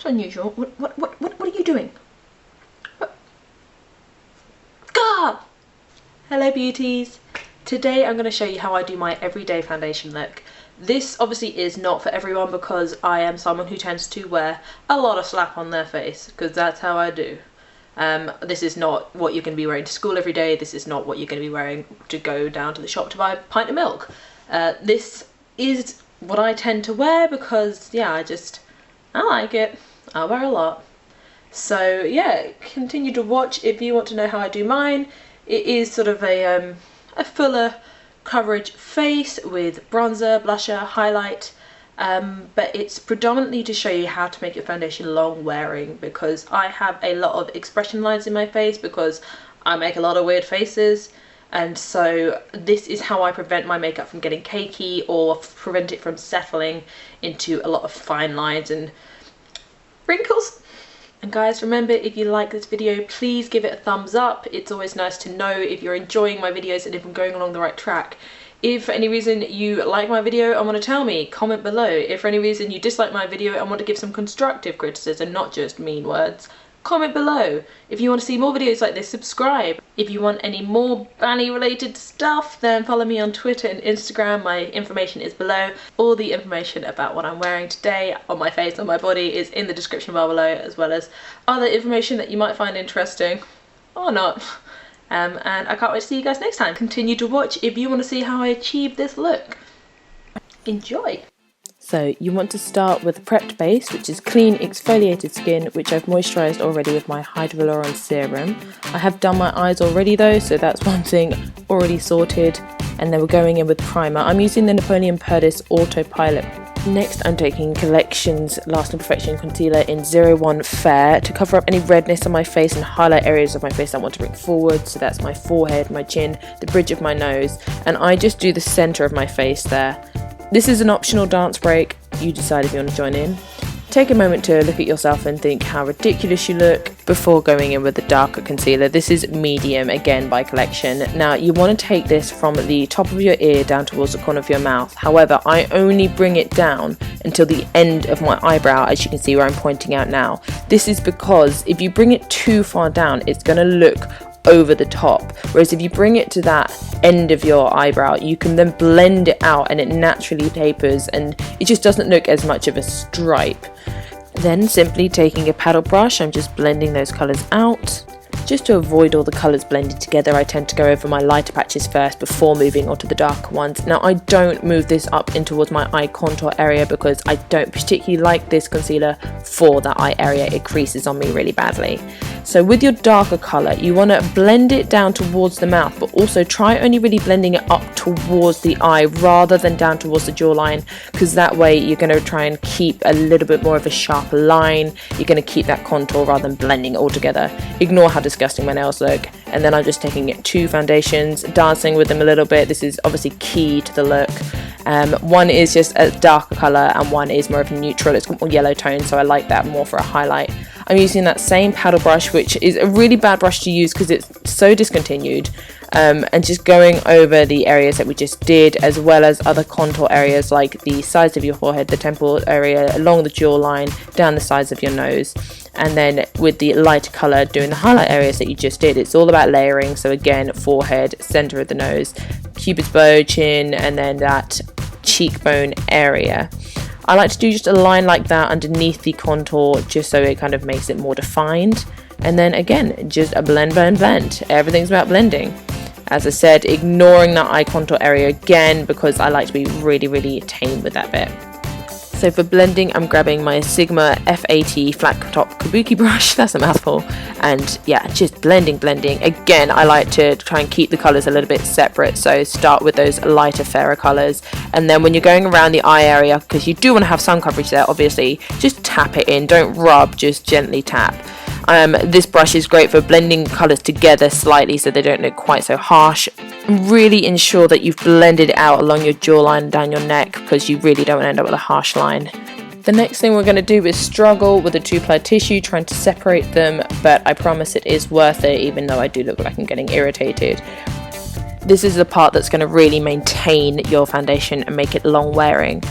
unusual. What are you doing? What? Gah! Hello beauties! Today I'm going to show you how I do my everyday foundation look. This obviously is not for everyone because I am someone who tends to wear a lot of slap on their face, because that's how I do. This is not what you're going to be wearing to school every day. This is not what you're going to be wearing to go down to the shop to buy a pint of milk. This is what I tend to wear because, yeah, I like it. I wear a lot. So yeah, continue to watch if you want to know how I do mine. It is sort of a fuller coverage face with bronzer, blusher, highlight, but it's predominantly to show you how to make your foundation long wearing, because I have a lot of expression lines in my face because I make a lot of weird faces, and so this is how I prevent my makeup from getting cakey or prevent it from settling into a lot of fine lines and wrinkles. And guys, remember, if you like this video, please give it a thumbs up. It's always nice to know if you're enjoying my videos and if I'm going along the right track. If for any reason you like my video and want to tell me, comment below. If for any reason you dislike my video and want to give some constructive criticism, not just mean words, comment below. If you want to see more videos like this, subscribe. If you want any more Banny related stuff, then follow me on Twitter and Instagram. My information is below. All the information about what I'm wearing today on my face, on my body, is in the description bar below, as well as other information that you might find interesting or not. And I can't wait to see you guys next time. Continue to watch if you want to see how I achieve this look. Enjoy! So you want to start with a prepped base, which is clean exfoliated skin, which I've moisturised already with my hyaluron serum. I have done my eyes already though, so that's one thing already sorted. And then we're going in with primer. I'm using the Napoleon Perdis Autopilot. Next I'm taking Collection's Lasting Perfection Concealer in 01 Fair to cover up any redness on my face and highlight areas of my face I want to bring forward. So that's my forehead, my chin, the bridge of my nose, and I just do the centre of my face there. This is an optional dance break, you decide if you want to join in. Take a moment to look at yourself and think how ridiculous you look before going in with the darker concealer. This is Medium, again by Collection. Now you want to take this from the top of your ear down towards the corner of your mouth. However, I only bring it down until the end of my eyebrow, as you can see where I'm pointing out now. This is because if you bring it too far down, it's going to look over the top, whereas if you bring it to that end of your eyebrow, you can then blend it out and it naturally tapers and it just doesn't look as much of a stripe. Then simply taking a paddle brush, I'm just blending those colours out. Just to avoid all the colours blended together, I tend to go over my lighter patches first before moving on to the darker ones. Now I don't move this up in towards my eye contour area because I don't particularly like this concealer for that eye area. It creases on me really badly. So with your darker colour, you want to blend it down towards the mouth, but also try only really blending it up towards the eye rather than down towards the jawline, because that way you're going to try and keep a little bit more of a sharper line. You're going to keep that contour rather than blending it all together. Ignore how disgusting my nails look. And then I'm just taking two foundations, dancing with them a little bit. This is obviously key to the look. One is just a darker colour and one is more of a neutral. It's got more yellow tone, so I like that more for a highlight. I'm using that same paddle brush, which is a really bad brush to use because it's so discontinued, and just going over the areas that we just did, as well as other contour areas like the sides of your forehead, the temple area, along the jawline, down the sides of your nose. And then with the lighter colour, doing the highlight areas that you just did. It's all about layering. So again, forehead, centre of the nose, cupid's bow, chin, and then that cheekbone area. I like to do just a line like that underneath the contour, just so it kind of makes it more defined. And then again, just a blend, blend, blend. Everything's about blending. As I said, ignoring that eye contour area again, because I like to be really, really tame with that bit. So for blending, I'm grabbing my Sigma F80 flat top kabuki brush, that's a mouthful, and yeah, just blending. Again, I like to try and keep the colours a little bit separate, so start with those lighter, fairer colours, and then when you're going around the eye area, because you do want to have some coverage there, obviously, just tap it in, don't rub, just gently tap. This brush is great for blending colours together slightly so they don't look quite so harsh. Really ensure that you've blended it out along your jawline and down your neck, because you really don't want to end up with a harsh line. The next thing we're going to do is struggle with a 2-ply tissue, trying to separate them, but I promise it is worth it, even though I do look like I'm getting irritated. This is the part that's going to really maintain your foundation and make it long wearing.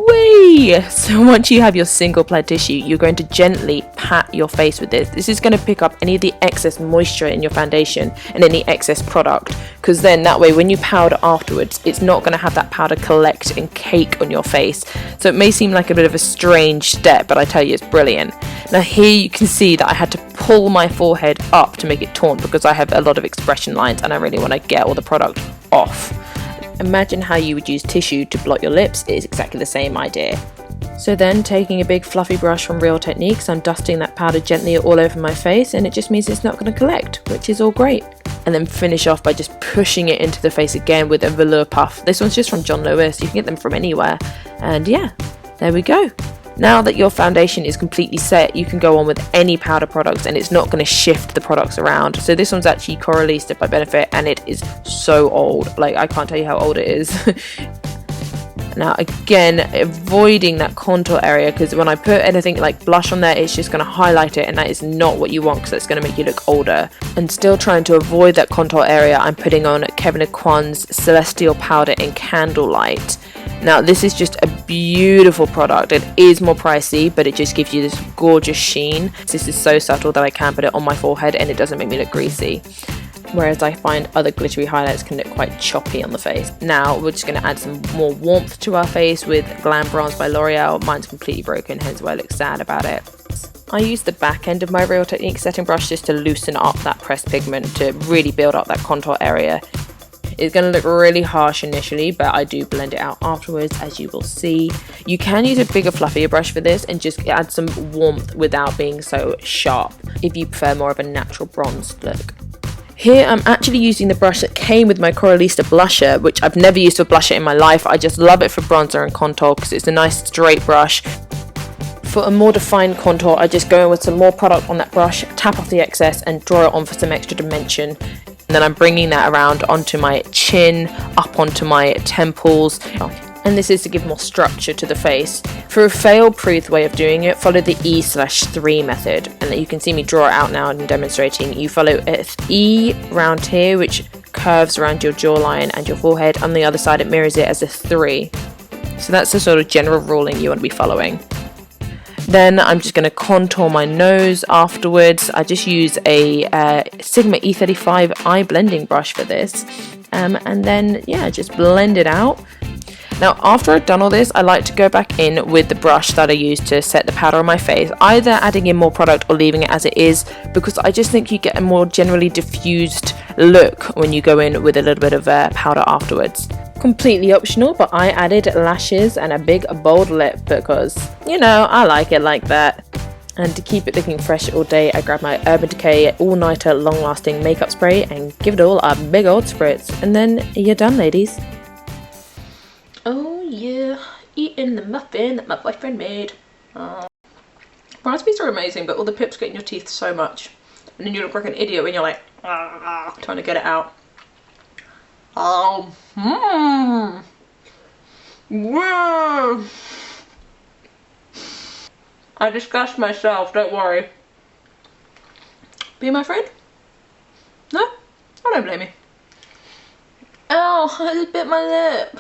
Whee! So once you have your single ply tissue, you're going to gently pat your face with this. This is going to pick up any of the excess moisture in your foundation and any excess product, because then that way when you powder afterwards, it's not going to have that powder collect and cake on your face. So it may seem like a bit of a strange step, but I tell you, it's brilliant. Now here you can see that I had to pull my forehead up to make it taunt because I have a lot of expression lines and I really want to get all the product off. Imagine how you would use tissue to blot your lips. It is exactly the same idea. So then, taking a big fluffy brush from Real Techniques, I'm dusting that powder gently all over my face, and it just means it's not going to collect, which is all great. And then finish off by just pushing it into the face again with a velour puff. This one's just from John Lewis, you can get them from anywhere. And yeah, there we go. Now that your foundation is completely set, you can go on with any powder products and it's not going to shift the products around. So this one's actually Coralista by Benefit and it is so old. Like, I can't tell you how old it is. Now again, avoiding that contour area, because when I put anything like blush on there, it's just going to highlight it and that is not what you want because it's going to make you look older. And still trying to avoid that contour area, I'm putting on Kevyn and Kwan's Celestial Powder in Candlelight. Now this is just a beautiful product. It is more pricey, but it just gives you this gorgeous sheen. This is so subtle that I can put it on my forehead and it doesn't make me look greasy. Whereas I find other glittery highlights can look quite choppy on the face. Now we're just going to add some more warmth to our face with Glam Bronze by L'Oreal. Mine's completely broken, hence why I look sad about it. I use the back end of my Real Techniques setting brush just to loosen up that pressed pigment to really build up that contour area. It's going to look really harsh initially, but I do blend it out afterwards, as you will see. You can use a bigger, fluffier brush for this and just add some warmth without being so sharp, if you prefer more of a natural bronzed look. Here I'm actually using the brush that came with my Coralista blusher, which I've never used for blusher in my life. I just love it for bronzer and contour because it's a nice straight brush. For a more defined contour, I just go in with some more product on that brush, tap off the excess and draw it on for some extra dimension. And then I'm bringing that around onto my chin, up onto my temples. And this is to give more structure to the face. For a fail-proof way of doing it, follow the E/3 method. And you can see me draw it out now and demonstrating. You follow E round here, which curves around your jawline and your forehead. On the other side, it mirrors it as a 3. So that's the sort of general ruling you want to be following. Then I'm just going to contour my nose afterwards. I just use a Sigma E35 eye blending brush for this. And then, yeah, just blend it out. Now, after I've done all this, I like to go back in with the brush that I used to set the powder on my face, either adding in more product or leaving it as it is, because I just think you get a more generally diffused look when you go in with a little bit of powder afterwards. Completely optional, but I added lashes and a big bold lip because, you know, I like it like that. And to keep it looking fresh all day, I grabbed my Urban Decay all-nighter long-lasting makeup spray and give it all a big old spritz. And then you're done, ladies. Oh yeah, eating the muffin that my boyfriend made. Recipes are amazing, but all the pips get in your teeth so much. And then you look like an idiot when you're like, trying to get it out. Wow. I disgust myself, don't worry. Be my friend? No? I don't blame you. Ow, I just bit my lip.